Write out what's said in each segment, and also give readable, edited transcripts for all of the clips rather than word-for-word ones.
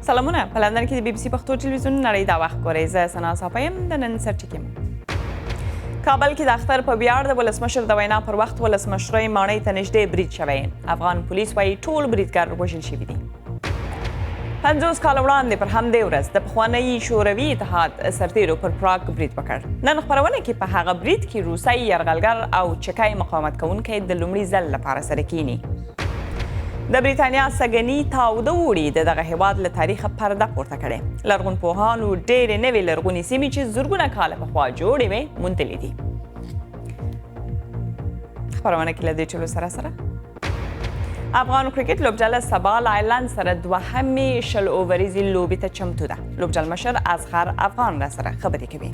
سلامونه په لندن کې د بي بي سي پښتو ټلویزیون نړۍ دا وخت ګورئ. زه سنا صافیم د نن سرټکي کابل کې د اختر په ویاړ د ولسمشر د وینا پر وخت ولسمشرۍ ماڼۍ ته نږدې برید شوی. افغان پولیس وایي ټول بریدګر وژل شوي دي. 50 کاله وړاندې پر همدې ورځ د پخواني شوروي اتحاد سرتیرو پر پراګ برید وکړ. نن خپرونه کې په هغه برید کې روسي یرغلګر او چکای مقاومت کوونکی د لومړي ځل لپاره سره کینی. د بریتانیا سګنی تاوده وړي د دغه هیواد له تاریخه پرده پورته کړې. لرغونپوهانو ډېرې نوې لرغونې سیمې چې زرګونه کاله پخوا جوړې وې موندلې دي. خپرونه کې له دې ټولو سره افغان کرکټ لوبډله سبا له آیرلند سره دوهمې 20 اووریزې لوبې ته چمتو ده. لوبډل مشر اصغر افغان را سره خبرې کوي.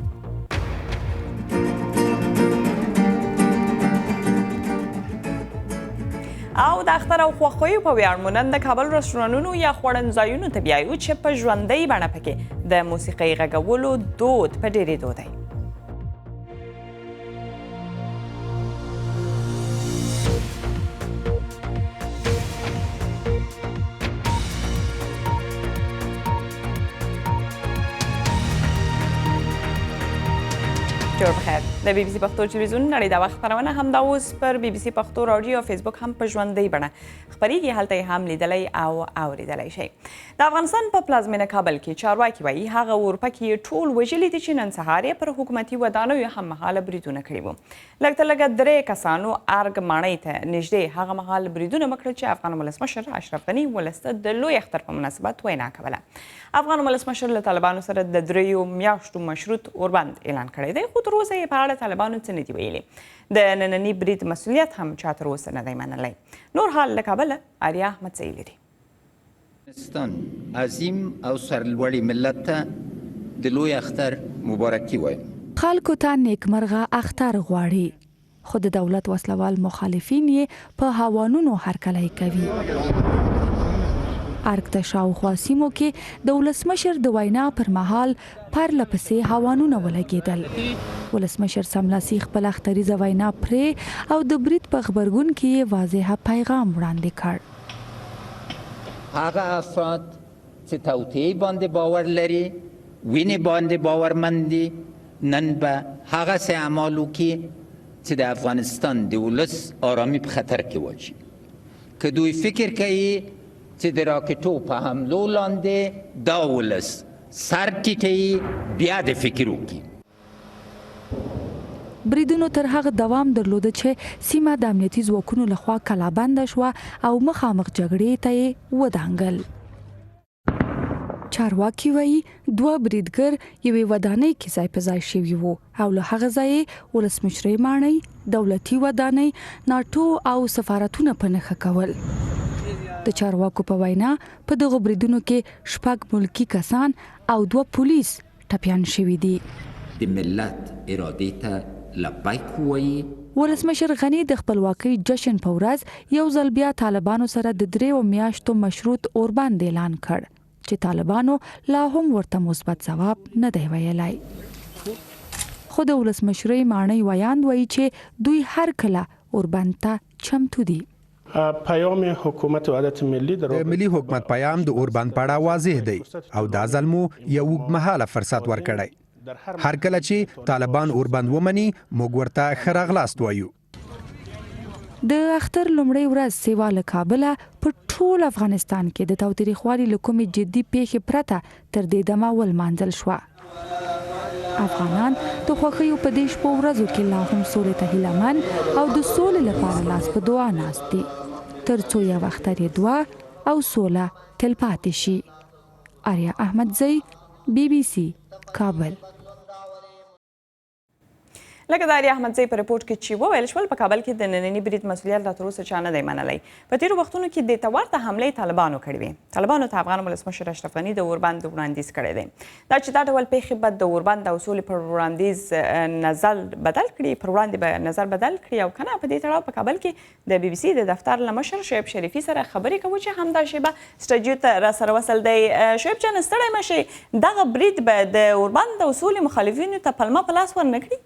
او د اختر او خوښیو په ویاړ مو نن د کابل رستورانونو یا خوړنځایونو ته بیایو چې په ژوندۍ بڼه پکې د موسیقۍ غږولو دود په ډېرېدو دی. جوړ بخیر. د بي بي سي پښتو ټلویزیون نړۍ دا وخت خپرونه همدا اوس پر بي بي سي پښتو راډیو او فیسبوک هم په ژوندۍ بڼه خپریږي. هلته یې هم لیدلی او اوریدلی شئ. د افغانستان په پلازمینه کابل کې چارواکي وایي هغه اورپکي یې ټول وژلي دي چې نن سهار یې پر حکومتي ودانیو هم مهاله بریدونه کړي وو. لږ تر لږه 3 کسانو ارګ ماڼۍ ته نږدې هغه مهال بریدونه وکړل چې افغان ولسمشر اشرف غني ولس ته د لوی اختر په مناسبت وینا کوله. افغان ولسمشر له طالبانو سره د 3 میاشتو مشروط اوربند اعلان کړی دی، خو تر اوسه یې په اړه طالبانو څه نه دي ویلي. د ننني برید مسؤلیت هم چا تر اوسه نه دی منلی. نور حال له کابله آریا احمدزی لري. افغانستان عظیم او سرلوړي ملت ته د لوی اختر مبارکي وایم. خلکو ته نیکمرغه اختر غواړي، خو د دولت وسلوال مخالفین یې په هوانونو هرکلی کوي. ارګ ته شاوخوا سیمو کې د ولسمشر د وینا پر مهال پرله پسې هوانونه ولګېدل. ولسمشر سملاسي خپل اختریزه وینا پرې او د برید په غبرګون کې یې واضحه پیغام وړاندې کړ. هغه افراد چې توطئې باندې باور لري، وینې باندې باورمند دي، نن به هغه څه اعمال وکړي چې د افغانستان د ولس آرامي په خطر کې واچوي. که دوی فکر کوي چې د راکټو په حملو لاندې دا ولس سر ټیټوي، بیا د فکر وکړي. بریدونو تر هغه دوام درلوده چې سیمه د امنیتي ځواکونو لخوا کلابنده شوه او مخامخ جګړې ته یې ودانګل. چارواکي وایي 2 بریدګر یوې ودانۍ کې ځای په ځای شوي وو او له هغه ځایه ولسمشرۍ ماڼۍ، دولتي ودانۍ، ناټو او سفارتونه په نښه کول. د چارواکو په وینا په دغه بریدونو کې 6 ملکی کسان او 2 پولیس ټپیان شوي دي. د ملت ارادې ته لبیک وایي. ولسمشر غني د خپلواکۍ جشن په ورځ یو ځل بیا طالبانو سره د 3 میاشتو مشروط اوربند اعلان کړ چې طالبانو لا هم ورته مثبت ځواب نه دی ویلی. خو د ولسمشرۍ ماڼۍ ویاند وایي چې دوی هر کله اوربند ته چمتو دي. پیام حکومت وحدت ملی د ملي حکومت پیام د اوربند په اړه واضح دی او دا ځل مو یو اوږدمهاله فرصت ورکړی. هر کله چې طالبان اوربند ومني موږ ورته ښه راغلاست وایو. د اختر لومړۍ ورځ سیوا له کابله په ټول افغانستان کې د تاوتریخوالي له کومې جدي پیښې پرته تر دې دمه ولمانځل شوه. افغانان د خوښیو په دې شپو ورځو کې لا هم سولې ته هیلهمن او د سولې لپاره لاس په دعا ناست دي تر څو یو اختر یې دعا او سوله تل پاتې شي. آریا احمدزی، بي بي سي، کابل. لکه د آریا احمدزی په رپورټ کې چې وویل شول، په کابل کې د ننني برید مسؤلیت لا تر اوسه چا نه دی منلی. په تېرو وختونو کې دې ته ورته حملې طالبانو کړې وې. طالبانو ته افغان ولسمشر اشرف غني د اوربند وړاندیز کړی دی. دا چې دا ډول پیښې به د اوربند او سولې پر وړاندیز نظر بدل کړي، پر وړاندې به نظر بدل کړي او که نه، په دې تړاو په کابل کې د بي بي سي د دفتر له مشر شعیب شریفي سره خبرې کوو چې همدا شیبه سټوډیو ته را سره وصل دی. شعیب جان، ستړی مه شئ، دغه برید به د اوربند او سولې مخالفینو ته پلمه په لاس ورنه کړي؟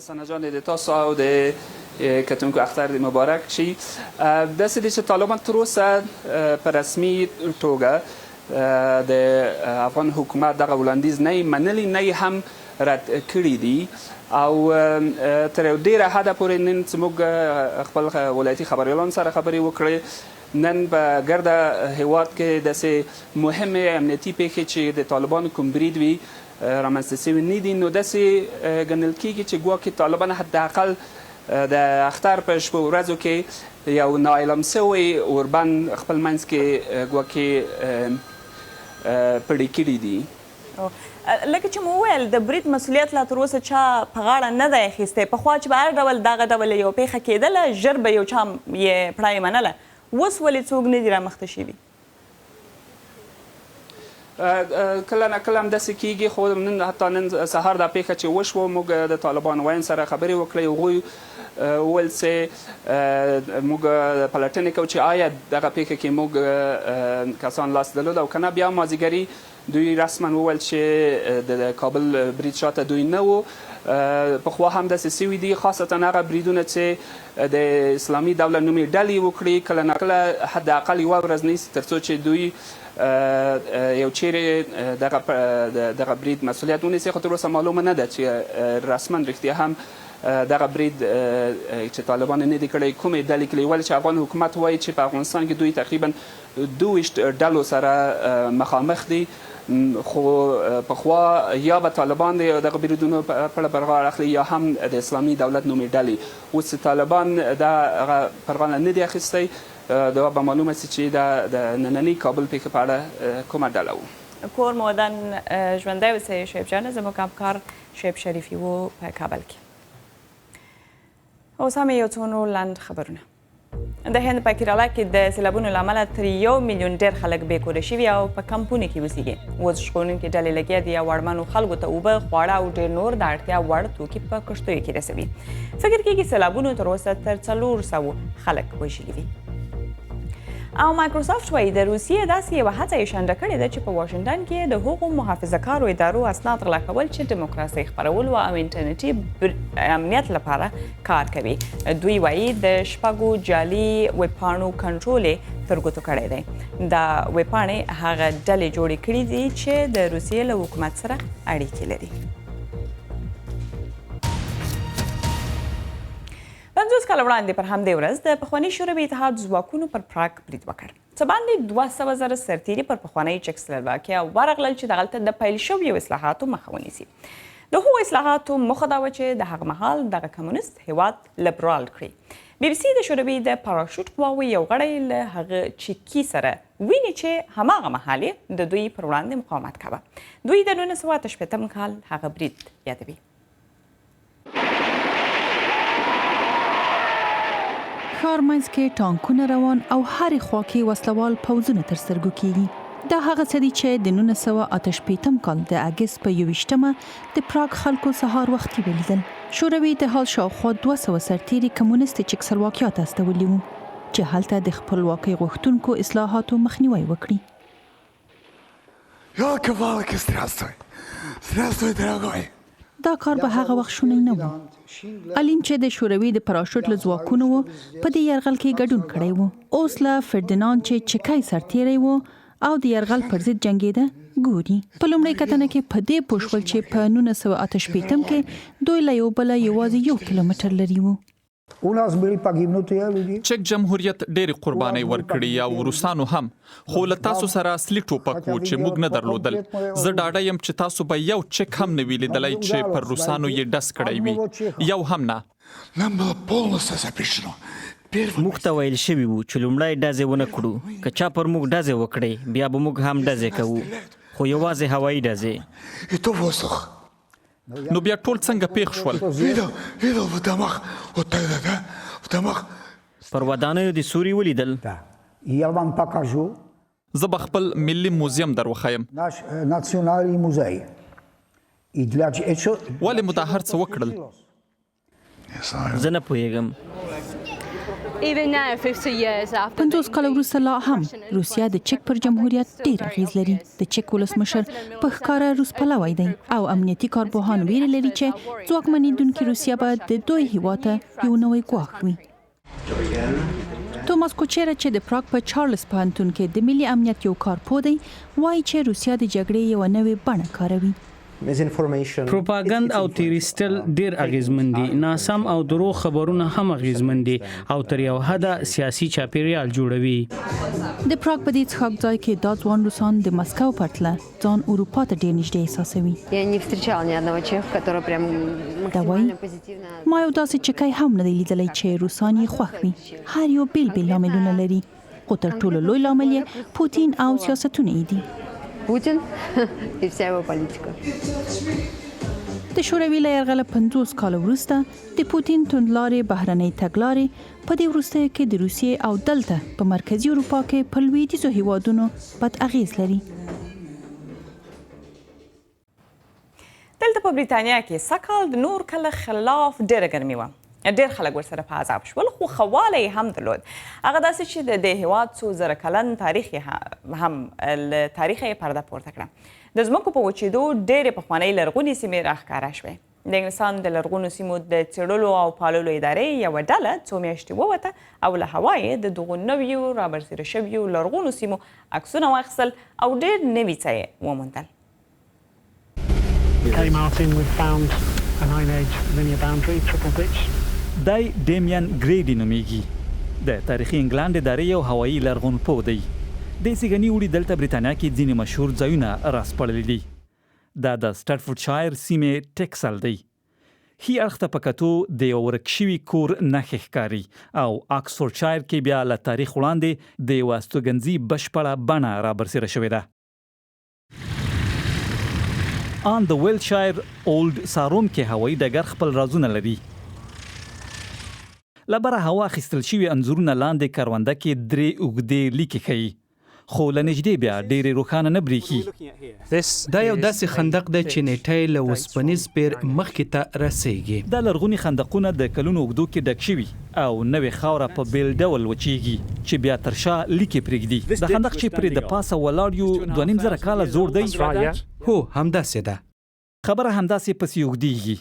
سنا جان، د تاسو او د کتونکو اختر دې مبارک شي. داسې دی چې طالبان تر اوسه په رسمي توګه د افغان حکومت دغه وړاندیز نه یې منلي، نه یې هم رد کړي دي، او تر یو ډېره حده پورې نن زموږ خپل ولایتي خبریالانو سره خبرې وکړې. نن په ګرده هیواد کې داسې مهمې امنیتي پیښې چې د طالبانو کوم برید وي رامنځته سوي نه دي، نو داسې ګڼل کېږي چې ګواکې طالبان حداقل د اختر په شپو ورځو کې یو نااعلم سوی اوربند خپل منځ کې ګواکې پړې کړي دي. لکه چې مو وویل د برید مسؤلیت لا تر اوسه چا په غاړه نه دی اخیستی. پخوا چې به هر ډول دغه ډول یو پیښه کېدله ژر به یو چا یې پړه منله، اوس ولې څوک نه دي رامخته شوي؟ کله نه کله هم داسې کېږي، خو نن حتی نن سهار دا پیښه چې وشوه موږ د طالبان وایین سره خبرې وکړې. هغوی وویل چې موږ پلټنې کوو چې آیا دغه پیښه کې موږ کسان لاس درلود او که نه. بیا مازدیګري دوی رسما وویل چې د کابل برید شاته دوی نه و. پخوا هم داسې سوي دي، خاصتا هغه بریدونه چې د اسلامي دولت نومې ډلې وکړي، کله نه کله حداقل یوه ورځ نیسي تر څو چې دوی یو چیرې دغه برید مسؤلیت ونیسي. خو تر اوسه معلومه نه ده چې رسما رښتیا هم دغه برید چې طالبان نه دي کړی کومې ډلې کړي، ولې چې افغان حکومت وایي چې په افغانستان کې دوی تقریبا 22 ډلو سره مخامخ دي. خو پخوا یا به طالبان دغه بریدونو په پر غاړه اخلي یا هم د اسلامي دولت نومې ډلې. اوس طالبان دغه پر غاړه نه دي اخیستی. دا به معلومه سي چې د نننۍ کابل پیښې په اړه کومه ډله و. کور مو ودان ژوندی اوسئ شعیب جان. زموږ همکار شعیب شریفي و په کابل کې. اوس هم یو څو نور لنډ خبرونه. د هند په کیرالا کې د سیلابونو له امله تر 1 میلیون ډېر خلک بېکوره شوي او په کمپونو کې اوسېږي. اوس ژغورونکي ډلې لګیا دي او اړمنو خلکو ته اوبه، خواړه او ډېر نور د اړتیا وړ توکي په کښتیو کې رسوي. فکر کېږي سیلابونو تر اوسه تر 400 خلک وژلي دي. او مایکروسافت وایي د روسیې داسې یوه هڅه یې شنډه کړې ده چې په واشنګټن کې د هغو محافظه کارو ادارو اسناد غلا کول چې دیموکراسۍ خپرولو او انټرنیټي امنیت لپاره کار کوي. دوی وایي د 6 جعلي ویبپاڼو کنټرول یې تر ګوتو کړی دی. دا ویبپاڼې هغه ډلې جوړې کړي دي چې د روسیې له حکومت سره اړیکې لري. 50 کاله وړاندې پر همدې ورځ د پخواني شوروي اتحاد ځواکونو پر پراګ برید وکړ. څه باندې 200,000 سرتیري پر پخوانۍ چکسلواکیا ورغلل چې دغلته د پیل شویو اصلاحاتو مخه ونیسي. د هغو اصلاحاتو موخه دا وه چې د هغه مهال دغه کمونیست هیواد لیبرال کړي. بي بي سي د شوروي د پاراشوټ قواوو یو غړی له هغه چیکي سره ویني چې هماغه مهال یې د دوی پر وړاندې مقاومت کاوه. دوی د 1988 کال هغه برید یادوي. ښار منځ کې ټانکونه روان او هرې خوا کې وسلوال پوځونه تر سترګو کېږي. دا هغه څه دي چې د 1988 کال د اګست په 21مه د پراګ خلکو سهار وختي ولیدل. شوروي اتحاد شاوخوا 200 سرتیري کمونیست چکسلواکیا ته استولي وو چې هلته د خپلواکۍ غوښتونکو اصلاحاتو مخنیوی وکړي. Ёлки-палки, здравствуй. Здравствуй, дорогой. دا کار به هغه وخت شونی نه و. علیم چې د شوروي د پاراشوټ له ځواکونو و په دې یرغل کې ګډون کړی و. اوس له فردیناند چې چکی سرتیری و او د یرغل پر ضد جنګېده ګوري. په لومړۍ کتنه کې په دې پوه شول چې په 1988 کې دوی له یو بله یوازې 1 کیلومتر لرې وو. چک جمهوریت ډېرې قربانۍ ورکړي او روسانو هم، خو له تاسو سره اصلي ټوپک و چې موږ نه درلودل. زه ډاډه یم چې تاسو به یو چک هم نه وي لیدلی چې پر روسانو یې ډز کړی وي، یو هم نه. موږ ته ویل شوي وو چې لومړی ډزې ونه کړو، که چا پر موږ ډزې وکړې بیا به موږ هم ډزې کوو، خو یوازې هوایي ډزې. نو بیا ټول څنګه پیښ شول؟ پر ودانیو د سوري ولیدل. زه به خپل ملي موزیم در وښیم. ولې مو دا هر څه وکړل؟ زه نه پوهېږم. 50 کاله وروسته لا هم روسیا د چک پر جمهوریت ډیر اغیز لري. د چک ولسمشر په ښکاره روس پلوی دی او امنیتي کارپوهان ویره لري چې ځواکمنېدونکې روسیا به د دوی هیواد ته یو نوی ګواښ وي. توماس کوچیره چې د پراګ په چارلز پوهنتون کې د ملي امنیت یو کارپوه دی وایي چې روسیا د جګړې یو نوې بڼه کاروي. پروپاګند او تیریستل ډیر اغیزمن دي. ناسم او دروغ خبرونه هم اغیزمن دي او تر یو حده سیاسي چاپیریال جوړوي. د پراګ په دې څښاک ځای کې دا ځوان روسان د مسکو پرتله ځان اروپا ته ډیر نږدې احساسوي. دا وایي ما یو داسې چکی هم نه دی لیدلی چې روسان یې خوښ وي. هر یو بیل بیل لاملونه لري خو تر ټولو لوی لامل یې پوتین او سیاستونه یې دي. Putin и вся его политика. د شوروي له یرغله 50 کال وروسته د پوتین توندلارې بهرنۍ تګلارې په دې وروستیو کې د روسیې او دلته په مرکزي اروپا کې په لویدیځو هیوادونو بد اغیز لري. دلته په بریتانیا کې سږکال د نور کله خلاف ډېره ګرمي وه. ډېر خلک ورسره په عذاب شول خو ښه والی یې هم درلود. هغه داسې چې د دې هېواد څو زره کلن تاریخ یې هم له تاریخه یې پرده پورته کړه. د ځمکو په وچېدو ډېرې پخوانۍ لرغونې سیمې راښکاره شوې. د انګلستان د لرغونو سیمو د څېړلو او پاللو ادارې یوه ډله څو میاشتې ووته او له هوا یې د دغو نویو رابرسېره شویو لرغونو سیمو عکسونه واخیستل او ډېر نوي څه یې وموندل. دای ډیمین ګریډي نومیږي. د تاریخي انګلند ادارې یو هوایي لرغونپوه دی. د سیګني وړي دلته بریتانیا کې ځینې مشهور ځایونه راسپړلي دي. دا د سټرفورډشایر سیمې ټیکسل دی. هی اړخ ته په کتو د یو ورک شوي کور نښې ښکاري او اکسفورډشایر کې بیا له تاریخ وړاندې د یوه استوګنځي بشپړه بڼه رابرسېره شوې ده. ان د ویلشایر اولډ ساروم کې هوایي ډګر خپل رازونه لري. له بره هوا اخیستل شوي انځورونه لاندې کرونده کې 3 اوږدې لیکې ښیي خو له نږدې بیا ډېرې روښانه نه برېښي. دا یو داسې خندق دی چې نیټه له اوسپنیز پیر مخکې ته رسیږي. دا لرغوني خندقونه د کلونو اوږدو کې ډک شوي او نوې خاوره په بیل ډول وچیږي چې بیا تر شا لیکې پرېږدي. د خندق چې پرې د پاسه ولاړ یو 2.5 کاله زوړ دی. هو همداسې ده. خبره همداسې پسې اوږدیږي.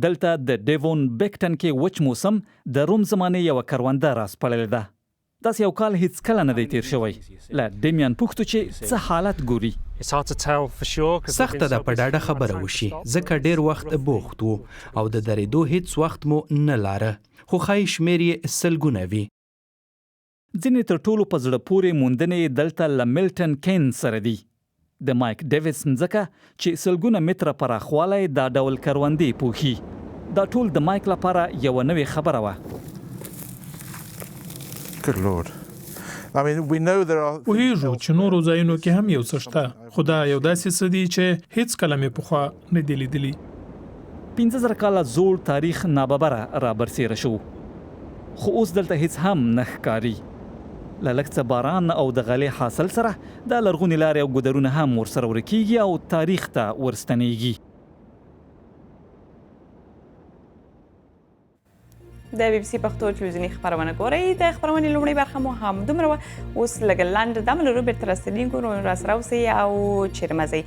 دلته د ډیوون بیکټن کې وچ موسم د روم زمانې یوه کرونده راسپړلې ده. داسې یو کال هیڅ کله نه دی تیر شوی. له ډیمیان پوښتو چې څه حالت ګوري. سخته ده په ډاډه خبره وشي ځکه ډیر وخت بوخت وو او د درېدو هیڅ وخت مو نه لاره خو ښایي شمېر یې سلګونه وي. ځینې تر ټولو په زړه پورې موندنې دلته له میلټن کینز سره دي. د مایک ډیویس مځکه چې سلګونه متره پراخوالی دا ډول کروندې پوښي. دا ټول د مایک لپاره یوه نوې خبره وه. پوهیږو چې نورو ځایونو کې هم یو څه شته خو دا یو داسې څه دی چې هیڅ کله مې پخوا نه دی لیدلی. 15,000 کاله زوړ تاریخ ناببره رابرسېره شو خو اوس دلته هیڅ هم نه ښکاري. له لږ څه باران او د غلې حاصل سره دا لرغونې لارې او ګودرونه هم ورسره ورکېږي او تاریخ ته ورستنېږي. د بي بي سي پښتو تلویزیوني خپرونه ګورئ. د خپرونې لومړۍ برخه مو همدومره وه. اوس لږ لنډ دمه لرو بېرته راستنېږو نو راسره اوسئ او چیرې مه ځئ.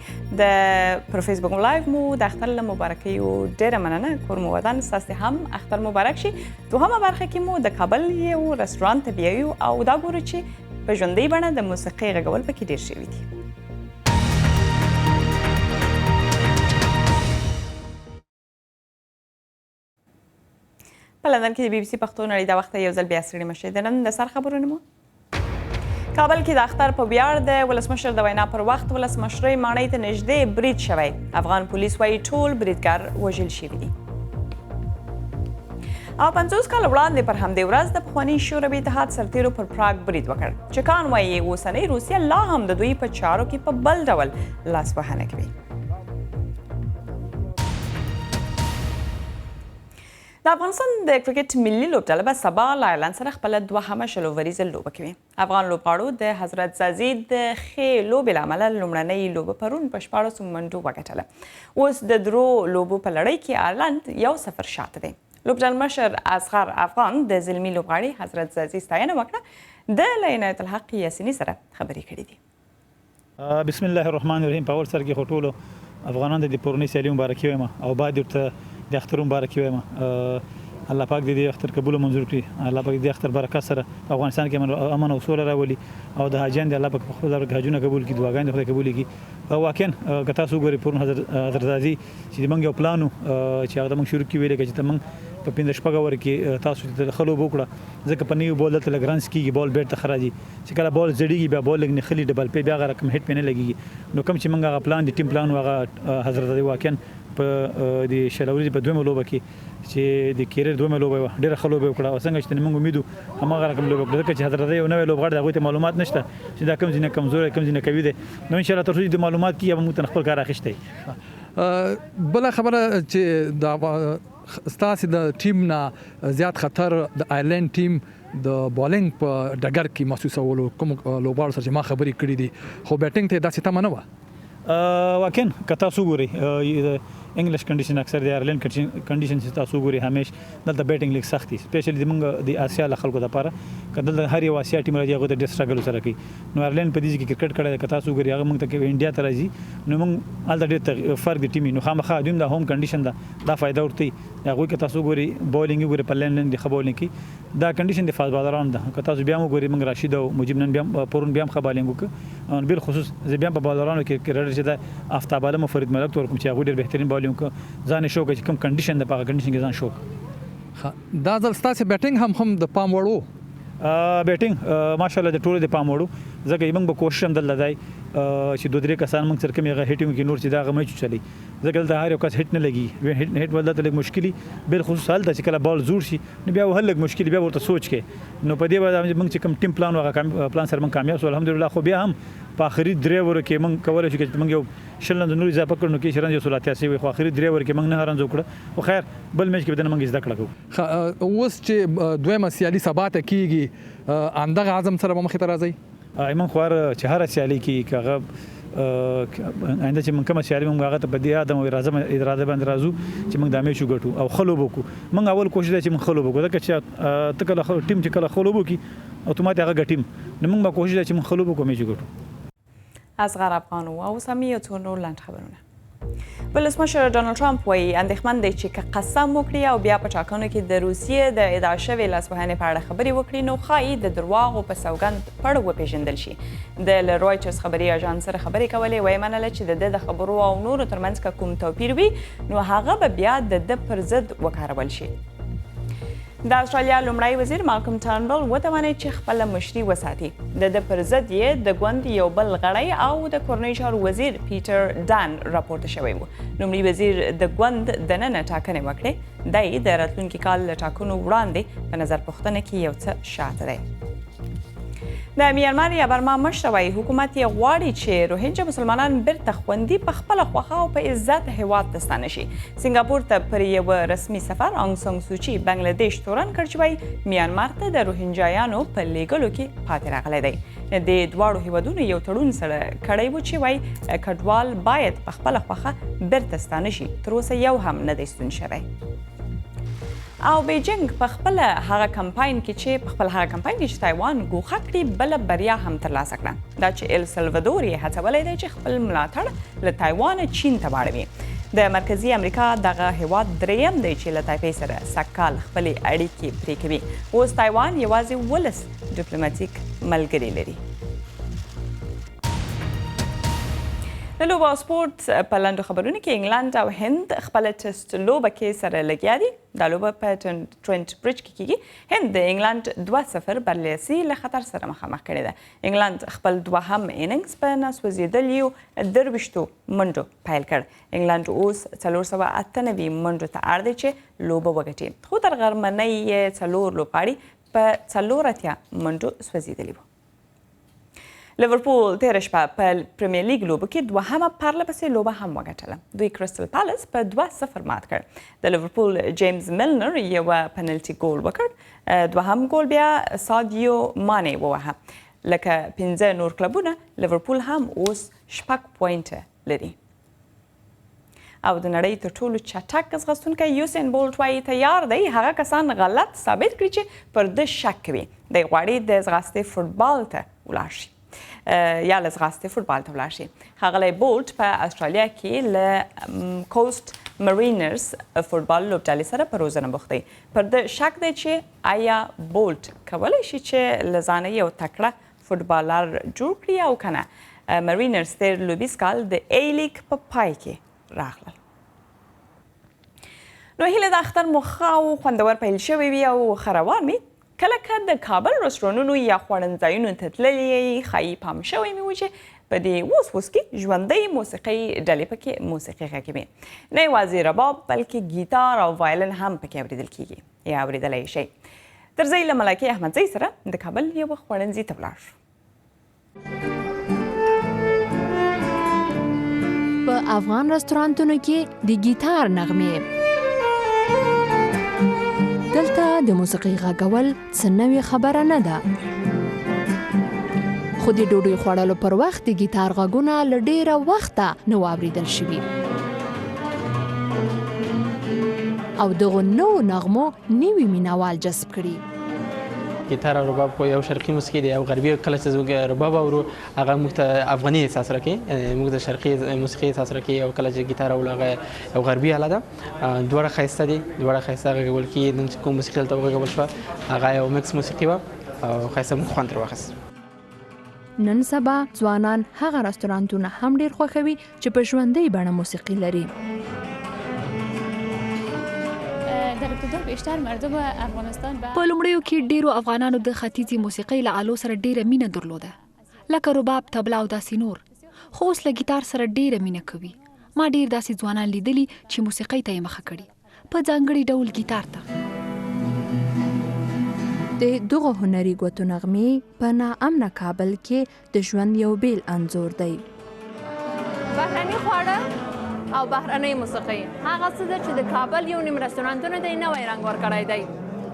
پر فیسبوک لایو مو د اختر له مبارکیو ډېره مننه. کور مو ودان ستاسې هم اختر مبارک شي. دوهمه برخه کې مو د کابل یو رستورانت ته بیایو او دا ګورو چې په ژوندۍ بڼه د موسیقۍ غږول پکې ډېر شوي دي. په لندن کې د بي بي سي پښتو نړۍ دا وخت یو ځل بیا ستړي مه شئ. د نن د سر خبرونه مو کابل کې د اختر په ویاړ د ولسمشر د وینا پر وخت ولسمشرۍ ماڼۍ ته نږدې برید شوی. افغان پولیس وایي ټول بریدګر وژل شوي دي. او 50 کاله وړاندې پر همدې ورځ د پخواني شوروي اتحاد سرتیرو پر پراګ برید وکړ. چکان وایي اوسنۍ روسیه لا هم د دوی په چارو کې په بل ډول لاسوهنه کوي. د افغانستان د کرکټ ملي لوبډله به سبا له ایرلند سره خپله 2 شلووریزه لوبه کوي. افغان لوبغاړو د حضرت زازید د ښې لوبې له امله لومړنۍ لوبه پرون په 14 منډو وګټله. اوس د درو لوبو په لړۍ کې ایرلند 1-0 شاته دی. لوبډل مشر اصغر افغان د زلمی لوبغاړي حضرت زازي ستاینه وکړه د عنایت الحق یاسیني سره خبرې کړې دي. بسم الله الرحمن الرحیم. په اول سر کې ټولو افغانانو د پورنی سیالي مبارکي وایم او بعد ورته د اختر مبارکي وایم. الله پاک دې اختر قبول منظور کړي. الله پاک دې اختر برکت سره افغانستان کې امن او سوله راولي او د حاجیان دې الله پاک خپل حاجونه قبول کړي، دعاګانې خدای قبول کړي. واقعا که تاسو ګورئ پورن حضرت زازي چې موږ یو پلان چې هغه موږ شروع کړی ویل چې موږ په 15 شپږ ور کې تاسو ته خلو وکړه ځکه په نیو بول ته لګرانس کیږي بال بیٹ ته خراجي چې کله بال زړیږي بیا بال لګنه خلی ډبل په بیا غره کم هټ پنه لګيږي. نو کوم چې موږ هغه پلان دی ټیم پلان هغه حضرت زازي واقعا په د شلوري په دوه لوبه کې چې د کیرر دوه لوبه ډېر خلو به وکړه او څنګه چې موږ امیدو همغه رقم لوبه وکړه چې حضرت زازي یو نوې لوبغاړي دغه ته معلومات نشته چې دا کوم ځینې کمزور کوم ځینې کوي دي. نو ان شاء الله تر څو د معلومات کې موږ تن خپل کار اخیسته. بل خبره چې دا ستاسو د ټیم نه زیات خطر د آیرلند ټیم د بالینګ په ډګر کې محسوسولو کوم لوبغاړو سره ما خبرې کړې دي خو بیټینګ ته داسې تمه نه و. واقعا که تاسو ګورئ انګلیش کنډیشن اکثر د آیرلند کنډیشن چې تاسو ګورئ همیش دلته بیټینګ لیک سختي سپیشلی د موږ د آسیا له خلکو لپاره کله هر یو آسیا ټیم راځي هغه د سټرګل سره کوي. نو آیرلند په دې کې کرکټ کړه که تاسو ګورئ هغه موږ ته انډیا ته راځي نو موږ الته ډېر فرق د ټیمي نو خامخا دویم د هوم کنډیشن دا فائدہ ورته هغه که تاسو ګورئ بولینګ ګورئ په لندن د خبرونه کې دا کنډیشن د فاز بالران ده. که تاسو بیا وګورئ موږ راشد او مجيب نن بیا پرون بیا خبرالینګ وک بل خصوص بیا په بالرانو کې رړل چې د افتاب عالم فرید ملک تور کوم چې هغه ډېر بهترین بالینګ ځان شو چې کوم کنډیشن د پاګه کنډیشن کې ځان شو. دا ځل ستاسو بیټینګ هم د پام وړو بیټینګ ماشاءالله د ټولو د پام وړو ځکه موږ به کوشش هم دل لدای چې دوه درې کسان موږ سره کوم هغه هټینګ کې نور چې دا غمې چلی ځکه د هر یو کس هټ نه لګي هټ ولدا ته لګ مشکلي بل خصوص حال د چې کله بال زور شي نو بیا وهل لګ مشکلي بیا ورته سوچ کې نو په دې باندې موږ چې کوم ټیم پلان وغه پلان سره موږ کامیاب شو الحمدلله. خو بیا هم په اخري درې ور کې موږ کولای شو چې موږ یو شلند نور اضافه کړو کې شرنج سولاتیا سی خو اخري درې ور کې موږ نه هرنځ وکړو خو خیر بل میچ کې بدن موږ زده کړو. اوس چې دویمه سیالي سبات کیږي اندغه اعظم سره مخ ته راځي ایمن خوار چې هر سیالي کې کغه آینده چې موږ کوم سیالي موږ هغه ته په دې ادم او اراده باندې راځو چې موږ د میچ وګټو او خلوب وکړو. موږ اول کوشش چې موږ خلوب وکړو ځکه چې تکله ټیم چې کله خلوب وکړي اتومات هغه ګټیم نو موږ به کوشش چې موږ خلوب وکړو میچ وګټو. اصغر افغان او سمیه تونو لاند خبرونه. ولسمشر ډونالد ټرمپ وایي اندېښمن دی چې که قسم وکړي او بیا په ټاکنو کې د روسیې د ادعا شوې لاسوهنې په اړه خبرې وکړي نو ښایي د درواغو په سوګند پړ وپېژندل شي. د رویټرز خبري اژانس سره خبرې کولې وایي منله چې د ده د خبرو او نورو ترمنځ که کوم توپیر وي نو هغه به بیا د ده پر ضد وکارول شي. د استرالیا لومړی وزیر مالکم ټرنبل وتوانید چې خپله مشري وساتي. د ده پر ضد یې د ګوند یو بل غړی او د کورنۍ چارو وزیر پیټر ډان راپورته شوی و. لومړي وزیر د ګوند دننه ټاکنې وکړې. دی د راتلونکي کال له ټاکنو وړاندې په نظر پوښتنه کې یو څه شاته دی. د میانمار یا برما مشر وایي حکومت یې غواړي چې روهینجا مسلمانان بیرته خوندي په خپله خوښه او په عزت هیواد ته ستانه شي. سنګاپور ته پر یو رسمي سفر آنګ سان سوچي بنګلادیش تورن کړ چې وایي میانمار ته د روهینجایانو په لیږلو کې پاتې راغلی دی. د دواړو هیوادونو یو تړون سره کړی و چې وایي کډوال باید په خپله خوښه بیرته ستانه شي. تر اوسه یو هم نه دی ستون شوی. او بیجینګ په خپل هغه کمپاین کې چې تایوان ګوښه کړي بل بریا هم ترلاسه کړه. دا چې ال سلوادور یې هڅولی دی چې خپل ملاتړ له تایوان چین ته واړوي. د مرکزي امریکا دغه هیواد دریم دی چې له تایپې سره سږکال خپلې اړیکې پرې کوي. اوس تایوان یوازې 12 ډیپلوماټیک ملګري لري. د لوبو او سپورت په لنډو خبرونو کې انګلند او هند خپله ټسټ لوبه کې سره لګیا دي. دا لوبه په ټرنټ برج کې کیږي. هند د انګلند 2-0 برلاسي له خطر سره مخامخ کړې ده. انګلند خپل دوهم اننګز په ناسوځېدلیو 23 منډو پیل کړ. انګلند اوس 498 منډو ته اړ دی چې لوبه وګټي. خو تر غرمنۍ یې 4 لوبغاړي په 4 منډو سوځېدلي وو. لیورپول تېره شپه په پریمیر لیګ لوبو کې دوهمه پرلهپسې لوبه هم وګټله. دوی کرسټل پالاس په 2-0 مات کړ. د لیورپول جیمز میلنر یوه پنلټي ګول وکړ. دوهم ګول بیا سادیو مانې ووهه. لکه 15 نور کلبونه لیورپول هم اوس 6 پوینټه لري. او د نړۍ تر ټولو چټک ځغستونکی یوسین بولټ وایي تیار دی هغه کسان غلط ثابت کړي چې پر ده شک کوي دی غواړي د ځغاستې فوټبال ته ولاړ شي یا له ځغاستې فوټبال ته ولاړ شي. ښاغلی بولټ په استرالیا کې له کوسټ مرینرز فوټبال لوبډلې سره په روزنه بوخت دی. پر ده شک دی چې آیا بولټ کولی شي چې له ځانه یو تکړه فوټبالر جوړ کړي او که نه. مرینرز تیر لوبیز کال د ای لیګ په پای کې راغلل. نو هیله د اختر مو ښه او خوندور پیل شوی وي او ښه روان وي. کله که د کابل رستورانونو یا خوړنځایونو ته تللي یې ښایي پام شوی مې و چې په دې اوس کې ژوندۍ موسیقۍ ډلې پکې موسیقي غږوي. نه یوازې رباب بلکې ګیتار او وایلن هم پکې اورېدل کیږي یا اورېدلی شئ. تر ځای له ملکې احمدزۍ سره د کابل یوه خوړنځي ته ولاړ شو. په افغان رستورانتونو کې د ګیتار نغمې دلته د موسیقۍ غږول څه نوې خبره نه ده، خو د ډوډۍ خوړلو پر وخت د ګیتار غږونه له ډېره وخته نه و اورېدل شوي او دغو نوو نغمو نوي مینوال جذب کړي. ګیتار او رباب خو یو شرقي موسیقي دی او غربي. کله چې موږ رباب اورو هغه موږ ته افغاني احساس راکوي، موږ ته شرقي موسیقي احساس راکوي. او کله چې ګیتار اورو هغه یو غربي آله ده. دواړه ښایسته دي، دواړه ښایسته غږول کېږي. نن چې کوم موسیقي دلته وغږول شوه هغه یو مکس موسیقي وه او ښایسته موږ خوند ترې واخیست. نن سبا ځوانان هغه رستورانتونه هم ډېر خوښوي چې په ژوندۍ بڼه موسیقي لري. په لومړیو کې ډیرو افغانانو د ختیځي موسیقۍ له آلو سره ډیره مینه درلوده، لکه رباب، طبله او داسې نور. خو اوس له ګیتار سره ډیره مینه کوي. ما ډیر داسې ځوانان لیدلي چې موسیقۍ ته یې مخه کړي، په ځانګړي ډول ګیتار ته. د دغو هنري ګوتو نغمې په ناامنه کابل کې د ژوند یو بیل انځور دی. بهرني خواړه او بهرنۍ موسیقي هغه څه ده چې د کابل یو نیم رستورانتونو ته یې نوی رنګ ورکړی دی.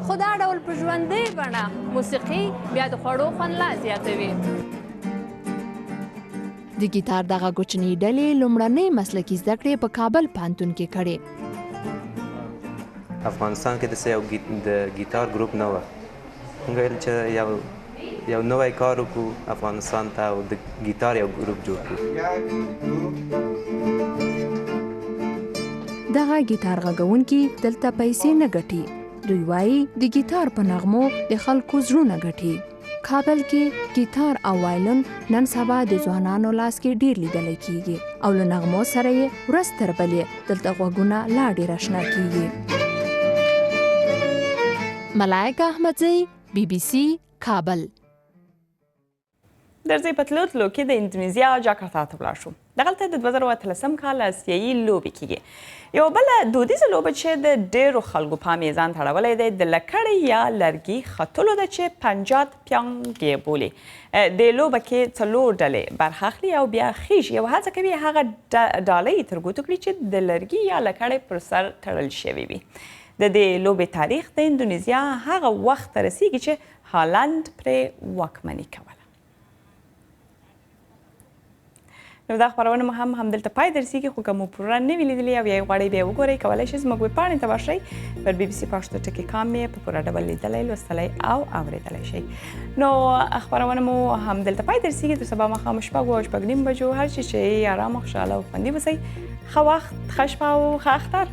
خو دا ډول په ژوندۍ بڼه موسیقي بیا د خوړو خوند لا زیاتوي. د ګیتار دغه کوچنۍ ډلې لومړنۍ مسلکي زده کړې په کابل پوهنتون کې کړې. افغانستان کې داسې د ګیتار ګروپ نه وه. موږ ویل چې یو نوی کار وکړو افغانستان ته او د ګیتار یو ګروپ جوړ کړو. دغه ګیتار غږونکي دلته پیسې نه ګټي. دوی وایي د ګیتار په نغمو د خلکو زړونه ګټي. کابل کې ګیتار او وایلن نن سبا د ځوانانو لاس کې ډیر لیدل کیږي او له نغمو سره یې ورځ تر بلې دلته غوږونه لا ډیر آشنا کیږي. ملائکه احمدزۍ، بی بی سی، کابل. درځئ په تلو کې د اندونیزیا جاکرتا ته ولاړ شو. دغلته د 2013 کال اسیایي لوبې کیږي. یو بله دودیزه لوبه چې د ډیرو خلکو پام یې ځان ته اړولی دی د لکړې یا لرګي ختلو ده چې پنجات پیانګ یې بولي. د لوبه کې 4 ډلې برخه اخلي او بیا خیژي او هڅه کوي هغه ډالۍ تر ګوتو کړي چې د لرګي یا لکړې پر سر تړل شوي وي. د دې لوبې تاریخ د اندونیزیا هغه وخت ته رسیږي چې هالند پرې واکمني کوله. نو دا خپرونه مو هم همدلته پای ته رسیږي، خو که مو پوره نه وي لیدلې او یا یې غواړئ بیا وګورئ کولی شئ زموږ ویبپاڼې ته ورشئ. پر بي بي سي پښتو ټکي کام یې په پوره ډول لیدلی، لوستلی او اورېدلی شئ. نو خپرونه مو همدلته پای ته رسیږي. تر سبا ماښام 6:30 بجو هر چی چې آرام، خوشحاله او خوندي اوسئ. ښه وخت، ښه شپه او ښه اختر.